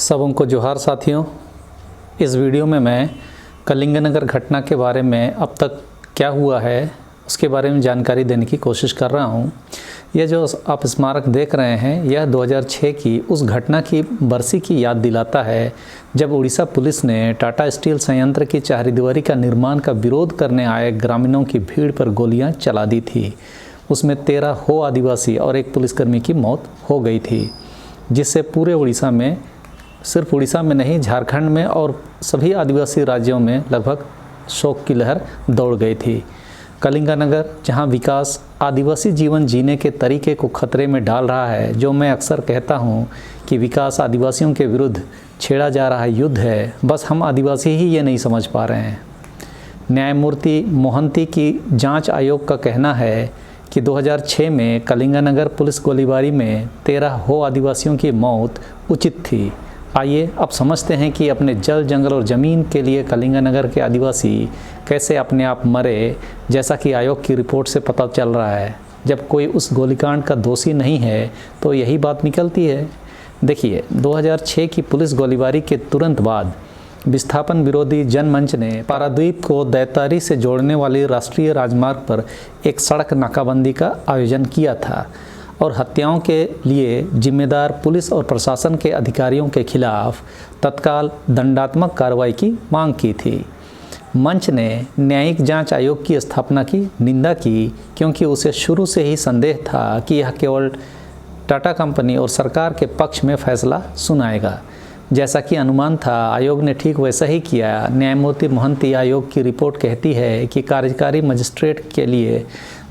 सबों को जोहार साथियों। इस वीडियो में मैं कलिंगनगर घटना के बारे में अब तक क्या हुआ है उसके बारे में जानकारी देने की कोशिश कर रहा हूं। यह जो आप स्मारक देख रहे हैं यह 2006 की उस घटना की बरसी की याद दिलाता है जब उड़ीसा पुलिस ने टाटा स्टील संयंत्र की चारदीवारी का निर्माण का विरोध करने आए ग्रामीणों की भीड़ पर गोलियां चला दी थी। उसमें 13 हो आदिवासी और एक पुलिसकर्मी की मौत हो गई थी, जिससे पूरे उड़ीसा में, सिर्फ उड़ीसा में नहीं, झारखंड में और सभी आदिवासी राज्यों में लगभग शोक की लहर दौड़ गई थी। कलिंगनगर जहां विकास आदिवासी जीवन जीने के तरीके को खतरे में डाल रहा है, जो मैं अक्सर कहता हूं कि विकास आदिवासियों के विरुद्ध छेड़ा जा रहा युद्ध है, बस हम आदिवासी ही ये नहीं समझ पा रहे हैं। न्यायमूर्ति मोहंती की जांच आयोग का कहना है कि 2006 में कलिंगनगर पुलिस गोलीबारी में 13 हो आदिवासियों की मौत उचित थी। आइए अब समझते हैं कि अपने जल, जंगल और ज़मीन के लिए कलिंगनगर के आदिवासी कैसे अपने आप मरे, जैसा कि आयोग की रिपोर्ट से पता चल रहा है। जब कोई उस गोलीकांड का दोषी नहीं है तो यही बात निकलती है। देखिए, 2006 की पुलिस गोलीबारी के तुरंत बाद विस्थापन विरोधी जनमंच ने पारादीप को दैतारी से जोड़ने वाली राष्ट्रीय राजमार्ग पर एक सड़क नाकाबंदी का आयोजन किया था और हत्याओं के लिए जिम्मेदार पुलिस और प्रशासन के अधिकारियों के खिलाफ तत्काल दंडात्मक कार्रवाई की मांग की थी। मंच ने न्यायिक जांच आयोग की स्थापना की निंदा की, क्योंकि उसे शुरू से ही संदेह था कि यह केवल टाटा कंपनी और सरकार के पक्ष में फैसला सुनाएगा। जैसा कि अनुमान था, आयोग ने ठीक वैसा ही किया। न्यायमूर्ति मोहंती आयोग की रिपोर्ट कहती है कि कार्यकारी मजिस्ट्रेट के लिए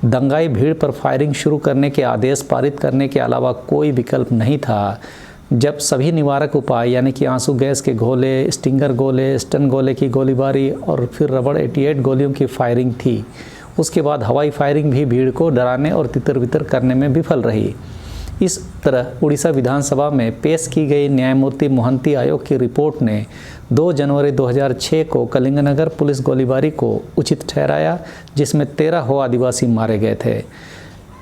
दंगाई भीड़ पर फायरिंग शुरू करने के आदेश पारित करने के अलावा कोई विकल्प नहीं था। जब सभी निवारक उपाय यानी कि आंसू गैस के गोले, स्टिंगर गोले, स्टन गोले की गोलीबारी और फिर रबड़ 88 गोलियों की फायरिंग थी, उसके बाद हवाई फायरिंग भी भीड़ को डराने और तितर-बितर करने में विफल रही। इस तरह उड़ीसा विधानसभा में पेश की गई न्यायमूर्ति मोहंती आयोग की रिपोर्ट ने 2 जनवरी 2006 को कलिंगनगर पुलिस गोलीबारी को उचित ठहराया, जिसमें 13 हो आदिवासी मारे गए थे।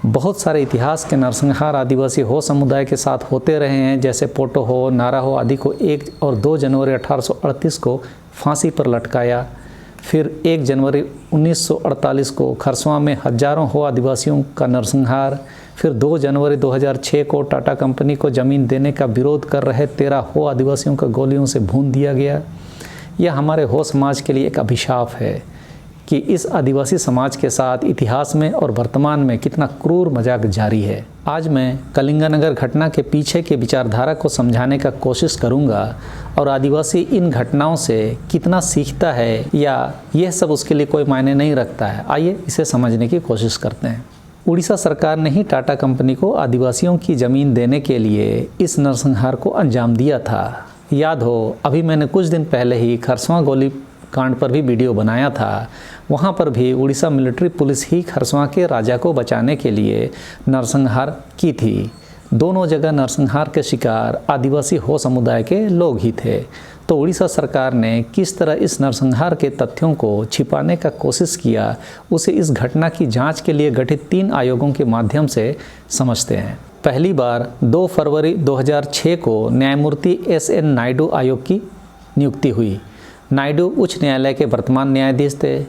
बहुत सारे इतिहास के नरसंहार आदिवासी हो समुदाय के साथ होते रहे हैं, जैसे पोटो हो, नारा हो आदि को 1 और 2 जनवरी 1838 को फांसी पर लटकाया। फिर 1 जनवरी 1948 को खरसवां में हजारों हो आदिवासियों का नरसंहार। फिर 2 जनवरी 2006 को टाटा कंपनी को ज़मीन देने का विरोध कर रहे 13 हो आदिवासियों का गोलियों से भून दिया गया। यह हमारे हो समाज के लिए एक अभिशाप है कि इस आदिवासी समाज के साथ इतिहास में और वर्तमान में कितना क्रूर मजाक जारी है। आज मैं कलिंगनगर घटना के पीछे की विचारधारा को समझाने का कोशिश करूंगा और आदिवासी इन घटनाओं से कितना सीखता है या यह सब उसके लिए कोई मायने नहीं रखता है। आइए इसे समझने की कोशिश करते हैं। उड़ीसा सरकार ने ही टाटा कंपनी को आदिवासियों की ज़मीन देने के लिए इस नरसंहार को अंजाम दिया था। याद हो, अभी मैंने कुछ दिन पहले ही खरसवां गोली कांड पर भी वीडियो बनाया था। वहाँ पर भी उड़ीसा मिलिट्री पुलिस ही खरसवां के राजा को बचाने के लिए नरसंहार की थी। दोनों जगह नरसंहार के शिकार आदिवासी हो समुदाय के लोग ही थे। तो उड़ीसा सरकार ने किस तरह इस नरसंहार के तथ्यों को छिपाने का कोशिश किया, उसे इस घटना की जांच के लिए गठित 3 आयोगों के माध्यम से समझते हैं। पहली बार 2 फरवरी 2006 को न्यायमूर्ति SN नायडू आयोग की नियुक्ति हुई। नायडू उच्च न्यायालय के वर्तमान न्यायाधीश थे,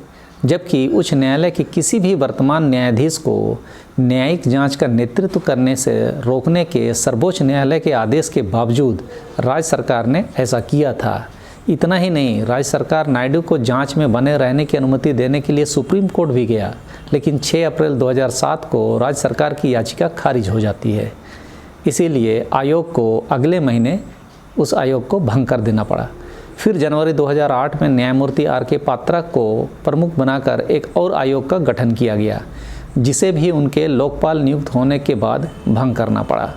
जबकि उच्च न्यायालय के किसी भी वर्तमान न्यायाधीश को न्यायिक जांच का नेतृत्व करने से रोकने के सर्वोच्च न्यायालय के आदेश के बावजूद राज्य सरकार ने ऐसा किया था। इतना ही नहीं, राज्य सरकार नायडू को जांच में बने रहने की अनुमति देने के लिए सुप्रीम कोर्ट भी गया, लेकिन 6 अप्रैल 2007 को राज्य सरकार की याचिका खारिज हो जाती है। इसीलिए आयोग को अगले महीने उस आयोग को भंग कर देना पड़ा। फिर जनवरी 2008 में न्यायमूर्ति RK पात्रा को प्रमुख बनाकर एक और आयोग का गठन किया गया, जिसे भी उनके लोकपाल नियुक्त होने के बाद भंग करना पड़ा।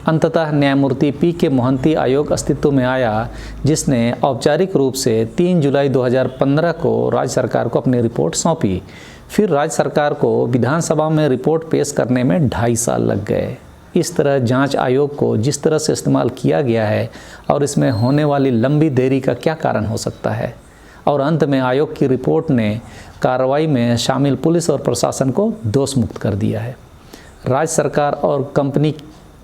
अंततः न्यायमूर्ति PK मोहंती आयोग अस्तित्व में आया, जिसने औपचारिक रूप से 3 जुलाई 2015 को राज्य सरकार को अपनी रिपोर्ट सौंपी। फिर राज्य सरकार को विधानसभा में रिपोर्ट पेश करने में 2.5 साल लग गए। इस तरह जांच आयोग को जिस तरह से इस्तेमाल किया गया है और इसमें होने वाली लंबी देरी का क्या कारण हो सकता है, और अंत में आयोग की रिपोर्ट ने कार्रवाई में शामिल पुलिस और प्रशासन को दोष मुक्त कर दिया है। राज्य सरकार और कंपनी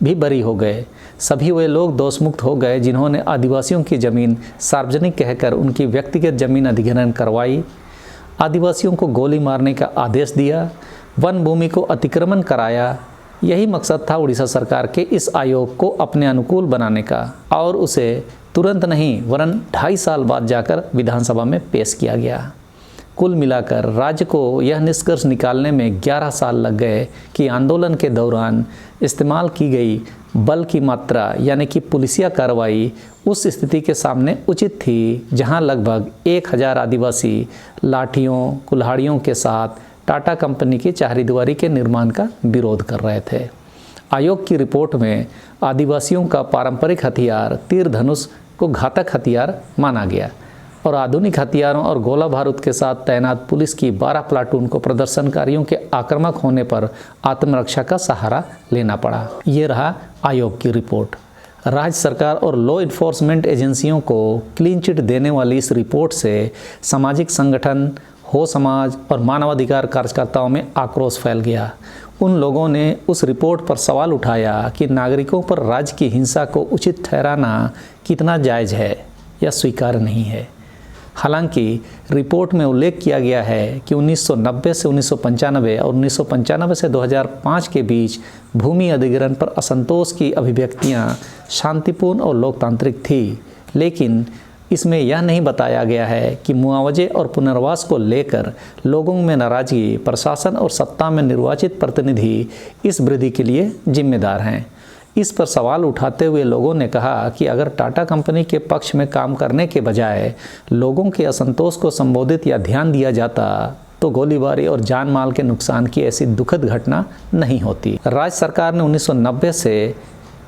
भी बरी हो गए। सभी वे लोग दोषमुक्त हो गए जिन्होंने आदिवासियों की ज़मीन सार्वजनिक कहकर उनकी व्यक्तिगत ज़मीन अधिग्रहण करवाई, आदिवासियों को गोली मारने का आदेश दिया, वन भूमि को अतिक्रमण कराया। यही मकसद था उड़ीसा सरकार के इस आयोग को अपने अनुकूल बनाने का, और उसे तुरंत नहीं वरन 2.5 साल बाद जाकर विधानसभा में पेश किया गया। कुल मिलाकर राज्य को यह निष्कर्ष निकालने में 11 साल लग गए कि आंदोलन के दौरान इस्तेमाल की गई बल की मात्रा यानी कि पुलिसिया कार्रवाई उस स्थिति के सामने उचित थी जहां लगभग 1000 आदिवासी लाठियों कुल्हाड़ियों के साथ टाटा कंपनी की चारदीवारी के निर्माण का विरोध कर रहे थे। आयोग की रिपोर्ट में आदिवासियों का पारंपरिक हथियार तीर धनुष को घातक हथियार माना गया और आधुनिक हथियारों और गोला बारूद के साथ तैनात पुलिस की 12 प्लाटून को प्रदर्शनकारियों के आक्रामक होने पर आत्मरक्षा का सहारा लेना पड़ा। ये रहा आयोग की रिपोर्ट। राज्य सरकार और लॉ इन्फोर्समेंट एजेंसियों को क्लीन चिट देने वाली इस रिपोर्ट से सामाजिक संगठन, हो समाज और मानवाधिकार कार्यकर्ताओं में आक्रोश फैल गया। उन लोगों ने उस रिपोर्ट पर सवाल उठाया कि नागरिकों पर राज्य की हिंसा को उचित ठहराना कितना जायज़ है या स्वीकार्य नहीं है। हालांकि रिपोर्ट में उल्लेख किया गया है कि 1990 से 1995 और 1995 से 2005 के बीच भूमि अधिग्रहण पर असंतोष की अभिव्यक्तियां शांतिपूर्ण और लोकतांत्रिक थी, लेकिन इसमें यह नहीं बताया गया है कि मुआवजे और पुनर्वास को लेकर लोगों में नाराजगी प्रशासन और सत्ता में निर्वाचित प्रतिनिधि इस वृद्धि के लिए जिम्मेदार हैं। इस पर सवाल उठाते हुए लोगों ने कहा कि अगर टाटा कंपनी के पक्ष में काम करने के बजाय लोगों के असंतोष को संबोधित या ध्यान दिया जाता तो गोलीबारी और जान माल के नुकसान की ऐसी दुखद घटना नहीं होती। राज्य सरकार ने 1990 से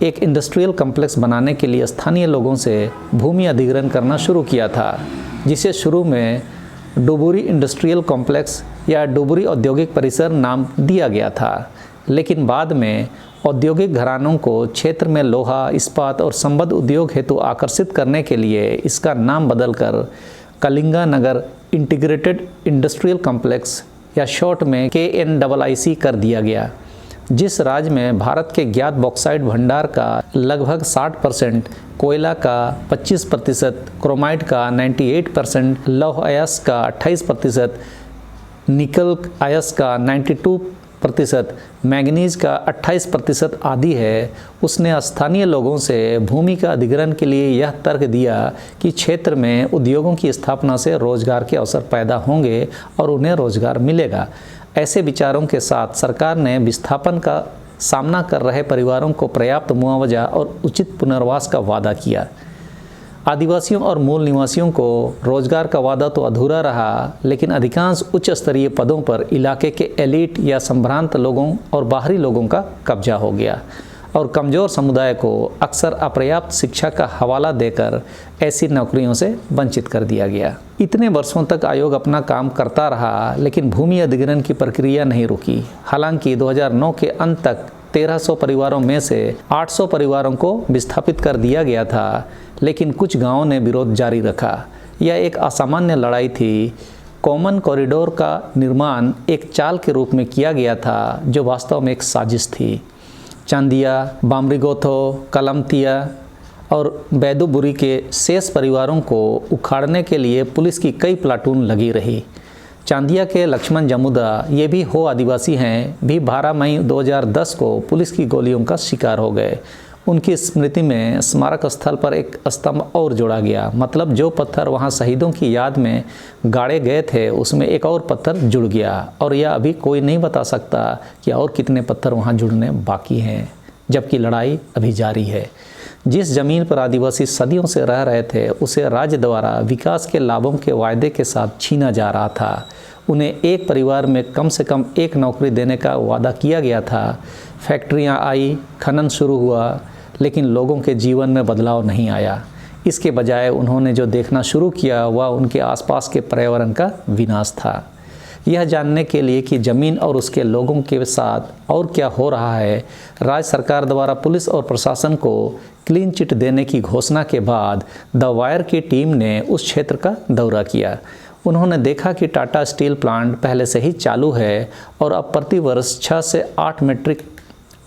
एक इंडस्ट्रियल कॉम्प्लेक्स बनाने के लिए स्थानीय लोगों से भूमि अधिग्रहण करना शुरू किया था, जिसे शुरू में डुबुरी इंडस्ट्रियल कॉम्प्लेक्स या डुबुरी औद्योगिक परिसर नाम दिया गया था, लेकिन बाद में औद्योगिक घरानों को क्षेत्र में लोहा, इस्पात और संबद्ध उद्योग हेतु आकर्षित करने के लिए इसका नाम बदलकर कलिंगा नगर इंटीग्रेटेड इंडस्ट्रियल कॉम्प्लेक्स या शॉर्ट में KNIIC कर दिया गया। जिस राज्य में भारत के ज्ञात बॉक्साइट भंडार का लगभग 60%, कोयला का 25%, क्रोमाइट का 98%, लौह अयस्क का 28%, निकल अयस्क का 92%, मैग्नीज का 28% आदि है, उसने स्थानीय लोगों से भूमि का अधिग्रहण के लिए यह तर्क दिया कि क्षेत्र में उद्योगों की स्थापना से रोजगार के अवसर पैदा होंगे और उन्हें रोजगार मिलेगा। ऐसे विचारों के साथ सरकार ने विस्थापन का सामना कर रहे परिवारों को पर्याप्त मुआवजा और उचित पुनर्वास का वादा किया। आदिवासियों और मूल निवासियों को रोजगार का वादा तो अधूरा रहा, लेकिन अधिकांश उच्च स्तरीय पदों पर इलाके के एलीट या संभ्रांत लोगों और बाहरी लोगों का कब्जा हो गया और कमज़ोर समुदाय को अक्सर अपर्याप्त शिक्षा का हवाला देकर ऐसी नौकरियों से वंचित कर दिया गया। इतने वर्षों तक आयोग अपना काम करता रहा, लेकिन भूमि अधिग्रहण की प्रक्रिया नहीं रुकी। हालांकि 2009 के अंत तक 1300 परिवारों में से 800 परिवारों को विस्थापित कर दिया गया था, लेकिन कुछ गांवों ने विरोध जारी रखा। यह एक असामान्य लड़ाई थी। कॉमन कॉरिडोर का निर्माण एक चाल के रूप में किया गया था, जो वास्तव में एक साजिश थी। चांदिया, बामरीगोथो, कलमतिया और बैदुबुरी के शेष परिवारों को उखाड़ने के लिए पुलिस की कई प्लाटून लगी रही। चांदिया के लक्ष्मण जमुदा, ये भी हो आदिवासी हैं, भी 12 मई 2010 को पुलिस की गोलियों का शिकार हो गए। उनकी स्मृति में स्मारक स्थल पर एक स्तंभ और जोड़ा गया, मतलब जो पत्थर वहां शहीदों की याद में गाड़े गए थे उसमें एक और पत्थर जुड़ गया, और यह अभी कोई नहीं बता सकता कि और कितने पत्थर वहां जुड़ने बाकी हैं, जबकि लड़ाई अभी जारी है। जिस जमीन पर आदिवासी सदियों से रह रहे थे उसे राज्य द्वारा विकास के लाभों के वायदे के साथ छीना जा रहा था। उन्हें एक परिवार में कम से कम एक नौकरी देने का वादा किया गया था। फैक्ट्रियां आई, खनन शुरू हुआ, लेकिन लोगों के जीवन में बदलाव नहीं आया। इसके बजाय उन्होंने जो देखना शुरू किया वह उनके आसपास के पर्यावरण का विनाश था। यह जानने के लिए कि ज़मीन और उसके लोगों के साथ और क्या हो रहा है, राज्य सरकार द्वारा पुलिस और प्रशासन को क्लीन चिट देने की घोषणा के बाद द वायर की टीम ने उस क्षेत्र का दौरा किया। उन्होंने देखा कि टाटा स्टील प्लांट पहले से ही चालू है और अब प्रति वर्ष 6 से 8 मीट्रिक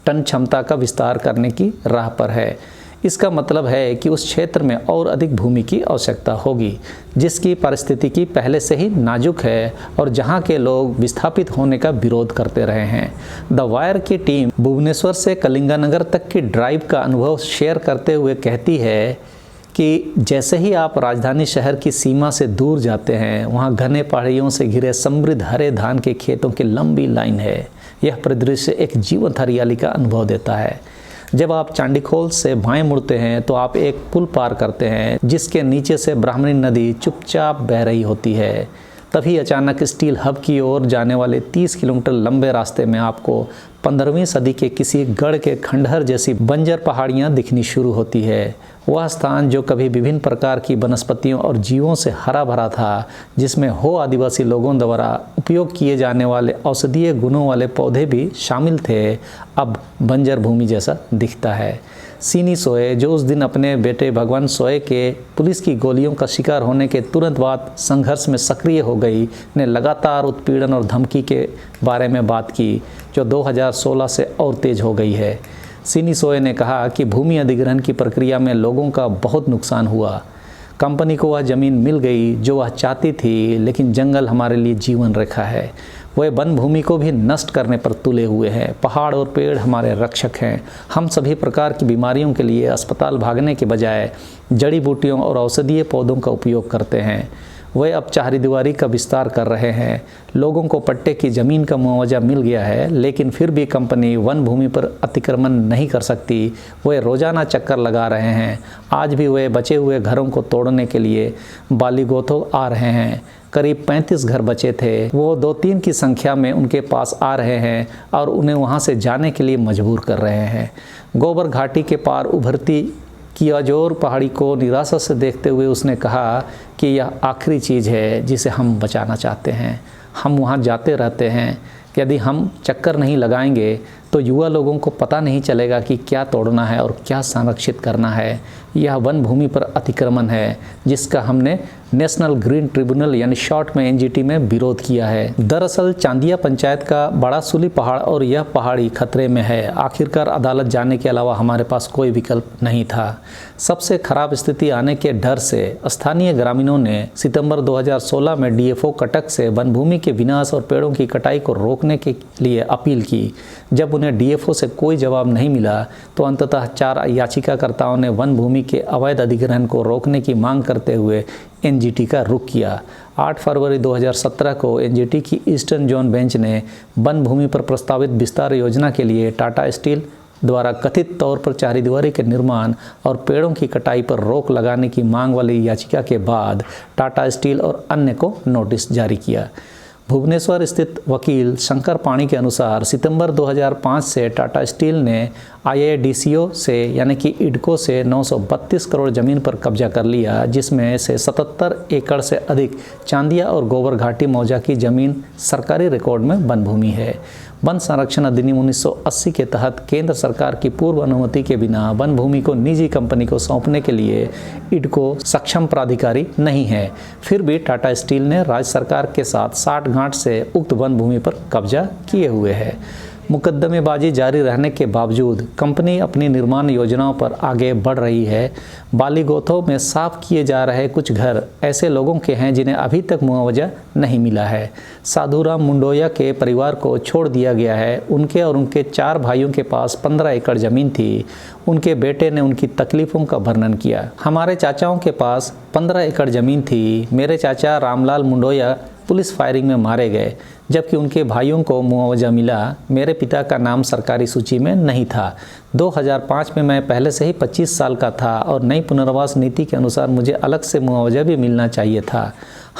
टन क्षमता का विस्तार करने की राह पर है। इसका मतलब है कि उस क्षेत्र में और अधिक भूमि की आवश्यकता होगी, जिसकी पारिस्थितिकी पहले से ही नाजुक है और जहां के लोग विस्थापित होने का विरोध करते रहे हैं। द वायर की टीम भुवनेश्वर से कलिंगनगर तक की ड्राइव का अनुभव शेयर करते हुए कहती है कि जैसे ही आप राजधानी शहर की सीमा से दूर जाते हैं, वहाँ घने पहाड़ियों से घिरे समृद्ध हरे धान के खेतों की लंबी लाइन है। यह परिदृश्य एक जीवंत हरियाली का अनुभव देता है। जब आप चांडीखोल से बाएं मुड़ते हैं तो आप एक पुल पार करते हैं, जिसके नीचे से ब्राह्मणी नदी चुपचाप बह रही होती है। तभी अचानक स्टील हब की ओर जाने वाले 30 किलोमीटर लंबे रास्ते में आपको 15वीं सदी के किसी गढ़ के खंडहर जैसी बंजर पहाड़ियाँ दिखनी शुरू होती है। वह स्थान जो कभी विभिन्न प्रकार की वनस्पतियों और जीवों से हरा भरा था, जिसमें हो आदिवासी लोगों द्वारा उपयोग किए जाने वाले औषधीय गुणों वाले पौधे भी शामिल थे, अब बंजर भूमि जैसा दिखता है। सीनी सोए, जो उस दिन अपने बेटे भगवान सोए के पुलिस की गोलियों का शिकार होने के तुरंत बाद संघर्ष में सक्रिय हो गई, ने लगातार उत्पीड़न और धमकी के बारे में बात की, जो 2016 से और तेज हो गई है। सीनी सोए ने कहा कि भूमि अधिग्रहण की प्रक्रिया में लोगों का बहुत नुकसान हुआ। कंपनी को वह ज़मीन मिल गई जो वह चाहती थी, लेकिन जंगल हमारे लिए जीवन रेखा है। वह वन भूमि को भी नष्ट करने पर तुले हुए हैं। पहाड़ और पेड़ हमारे रक्षक हैं। हम सभी प्रकार की बीमारियों के लिए अस्पताल भागने के बजाय जड़ी बूटियों और औषधीय पौधों का उपयोग करते हैं। वे अब चारदीवारी का विस्तार कर रहे हैं। लोगों को पट्टे की ज़मीन का मुआवजा मिल गया है, लेकिन फिर भी कंपनी वन भूमि पर अतिक्रमण नहीं कर सकती। वे रोज़ाना चक्कर लगा रहे हैं। आज भी वे बचे हुए घरों को तोड़ने के लिए बालीगोथो आ रहे हैं। करीब 35 घर बचे थे। वो 2-3 की संख्या में उनके पास आ रहे हैं और उन्हें वहाँ से जाने के लिए मजबूर कर रहे हैं। गोबर घाटी के पार उभरती कियाजोर पहाड़ी को निराशा से देखते हुए उसने कहा कि यह आखिरी चीज़ है जिसे हम बचाना चाहते हैं। हम वहाँ जाते रहते हैं। यदि हम चक्कर नहीं लगाएंगे तो युवा लोगों को पता नहीं चलेगा कि क्या तोड़ना है और क्या संरक्षित करना है। यह वन भूमि पर अतिक्रमण है, जिसका हमने नेशनल ग्रीन ट्रिब्यूनल यानी शॉर्ट में एनजीटी में विरोध किया है। दरअसल चांदिया पंचायत का बड़ा सुली पहाड़ और यह पहाड़ी खतरे में है। आखिरकार अदालत जाने के अलावा हमारे पास कोई विकल्प नहीं था। सबसे खराब स्थिति आने के डर से स्थानीय ग्रामीणों ने सितंबर 2016 में डीएफओ कटक से वन भूमि के विनाश और पेड़ों की कटाई को रोकने के लिए अपील की। जब उन्हें डीएफओ से कोई जवाब नहीं मिला तो अंततः 4 याचिकाकर्ताओं ने वन भूमि के अवैध अधिग्रहण को रोकने की मांग करते हुए एनजीटी का रुख किया। 8 फरवरी 2017 को एनजीटी की ईस्टर्न जोन बेंच ने वन भूमि पर प्रस्तावित विस्तार योजना के लिए टाटा स्टील द्वारा कथित तौर पर चारदीवारी के निर्माण और पेड़ों की कटाई पर रोक लगाने की मांग वाली याचिका के बाद टाटा स्टील और अन्य को नोटिस जारी किया। भुवनेश्वर स्थित वकील शंकर पाणी के अनुसार सितंबर 2005 से टाटा स्टील ने आईआईडीसीओ से यानी कि इडको से 932 करोड़ ज़मीन पर कब्जा कर लिया, जिसमें से 77 एकड़ से अधिक चांदिया और गोबर घाटी मौजा की ज़मीन सरकारी रिकॉर्ड में वन भूमि है। वन संरक्षण अधिनियम 1980 के तहत केंद्र सरकार की पूर्व अनुमति के बिना वन भूमि को निजी कंपनी को सौंपने के लिए इडको सक्षम प्राधिकारी नहीं है। फिर भी टाटा स्टील ने राज्य सरकार के साथ 60 गांठ से उक्त वन भूमि पर कब्जा किए हुए है। मुकदमेबाजी जारी रहने के बावजूद कंपनी अपनी निर्माण योजनाओं पर आगे बढ़ रही है। बालीगोथो में साफ किए जा रहे कुछ घर ऐसे लोगों के हैं जिन्हें अभी तक मुआवजा नहीं मिला है। साधुराम मुंडोया के परिवार को छोड़ दिया गया है। उनके और उनके 4 भाइयों के पास 15 एकड़ ज़मीन थी। उनके बेटे ने उनकी तकलीफ़ों का वर्णन किया। हमारे चाचाओं के पास 15 एकड़ ज़मीन थी। मेरे चाचा रामलाल मुंडोया पुलिस फायरिंग में मारे गए, जबकि उनके भाइयों को मुआवजा मिला। मेरे पिता का नाम सरकारी सूची में नहीं था। 2005 में मैं पहले से ही 25 साल का था और नई पुनर्वास नीति के अनुसार मुझे अलग से मुआवजा भी मिलना चाहिए था।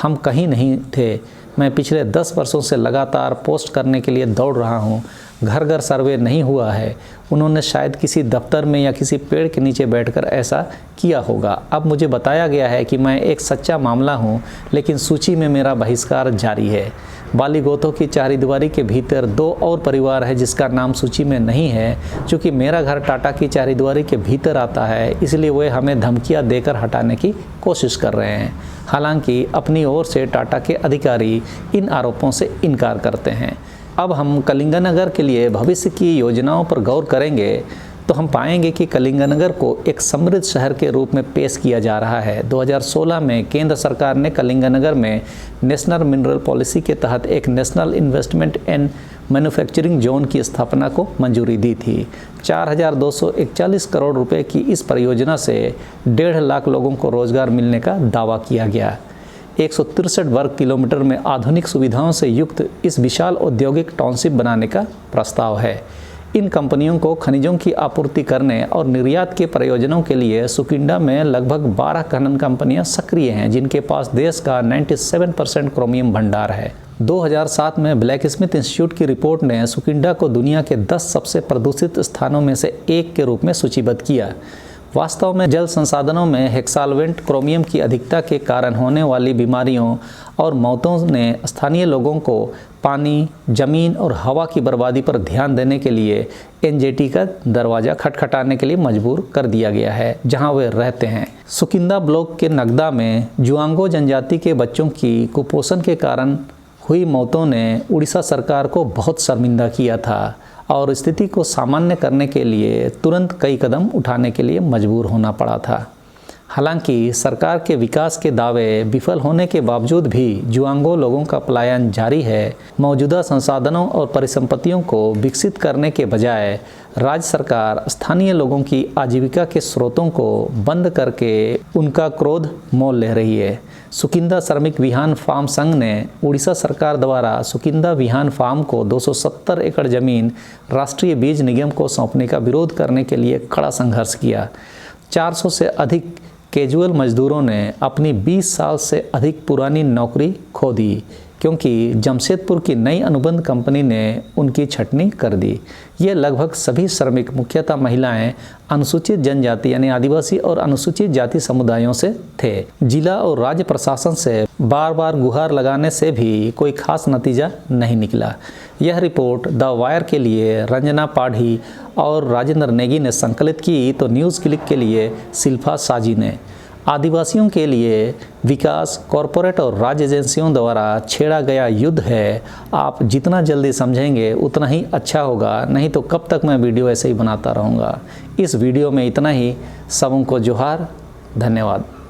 हम कहीं नहीं थे। मैं पिछले 10 वर्षों से लगातार पोस्ट करने के लिए दौड़ रहा हूँ। घर घर सर्वे नहीं हुआ है। उन्होंने शायद किसी दफ्तर में या किसी पेड़ के नीचे बैठकर ऐसा किया होगा। अब मुझे बताया गया है कि मैं एक सच्चा मामला हूँ, लेकिन सूची में मेरा बहिष्कार जारी है। बालीगोथो की चारदीवारी के भीतर 2 और परिवार है जिसका नाम सूची में नहीं है। चूँकि मेरा घर टाटा की चारदीवारी के भीतर आता है, इसलिए वे हमें धमकियाँ देकर हटाने की कोशिश कर रहे हैं। हालांकि अपनी ओर से टाटा के अधिकारी इन आरोपों से इनकार करते हैं। अब हम कलिंगनगर के लिए भविष्य की योजनाओं पर गौर करेंगे तो हम पाएंगे कि कलिंगनगर को एक समृद्ध शहर के रूप में पेश किया जा रहा है। 2016 में केंद्र सरकार ने कलिंगनगर में नेशनल मिनरल पॉलिसी के तहत एक national investment and manufacturing zone की स्थापना को मंजूरी दी थी। 4,241 करोड़ रुपए की इस परियोजना से 1.5 लाख लोगों को रोजगार मिलने का दावा किया गया। 163 वर्ग किलोमीटर में आधुनिक सुविधाओं से युक्त इस विशाल औद्योगिक टाउनशिप बनाने का प्रस्ताव है। इन कंपनियों को खनिजों की आपूर्ति करने और निर्यात के प्रयोजनों के लिए सुकिंडा में लगभग 12 खनन कंपनियां सक्रिय हैं, जिनके पास देश का 97% क्रोमियम भंडार है। 2007 में ब्लैक स्मिथ इंस्टीट्यूट की रिपोर्ट ने सुकिंडा को दुनिया के 10 सबसे प्रदूषित स्थानों में से एक के रूप में सूचीबद्ध किया। वास्तव में जल संसाधनों में हेक्साल्वेंट क्रोमियम की अधिकता के कारण होने वाली बीमारियों और मौतों ने स्थानीय लोगों को पानी, जमीन और हवा की बर्बादी पर ध्यान देने के लिए एनजीटी का दरवाज़ा खटखटाने के लिए मजबूर कर दिया गया है, जहां वे रहते हैं। सुकिंदा ब्लॉक के नगदा में जुआंगो जनजाति के बच्चों की कुपोषण के कारण हुई मौतों ने उड़ीसा सरकार को बहुत शर्मिंदा किया था और स्थिति को सामान्य करने के लिए तुरंत कई कदम उठाने के लिए मजबूर होना पड़ा था। हालांकि सरकार के विकास के दावे विफल होने के बावजूद भी जुआंगो लोगों का पलायन जारी है। मौजूदा संसाधनों और परिसंपत्तियों को विकसित करने के बजाय राज्य सरकार स्थानीय लोगों की आजीविका के स्रोतों को बंद करके उनका क्रोध मोल ले रही है। सुकिंदा श्रमिक विहान फार्म संघ ने उड़ीसा सरकार द्वारा सुकिंदा विहान फार्म को 270 एकड़ जमीन राष्ट्रीय बीज निगम को सौंपने का विरोध करने के लिए कड़ा संघर्ष किया। 400 से अधिक कैजुअल मजदूरों ने अपनी 20 साल से अधिक पुरानी नौकरी खो दी, क्योंकि जमशेदपुर की नई अनुबंध कंपनी ने उनकी छटनी कर दी। ये लगभग सभी श्रमिक, मुख्यतः महिलाएं, अनुसूचित जनजाति यानी आदिवासी और अनुसूचित जाति समुदायों से थे। जिला और राज्य प्रशासन से बार बार गुहार लगाने से भी कोई खास नतीजा नहीं निकला। यह रिपोर्ट द वायर के लिए रंजना पाढ़ी और राजेंद्र नेगी ने संकलित की तो न्यूज़ क्लिक के लिए शिल्पा साजी ने। आदिवासियों के लिए विकास कॉरपोरेट और राज्य एजेंसियों द्वारा छेड़ा गया युद्ध है। आप जितना जल्दी समझेंगे उतना ही अच्छा होगा, नहीं तो कब तक मैं वीडियो ऐसे ही बनाता रहूँगा। इस वीडियो में इतना ही। सबों को जोहार, धन्यवाद।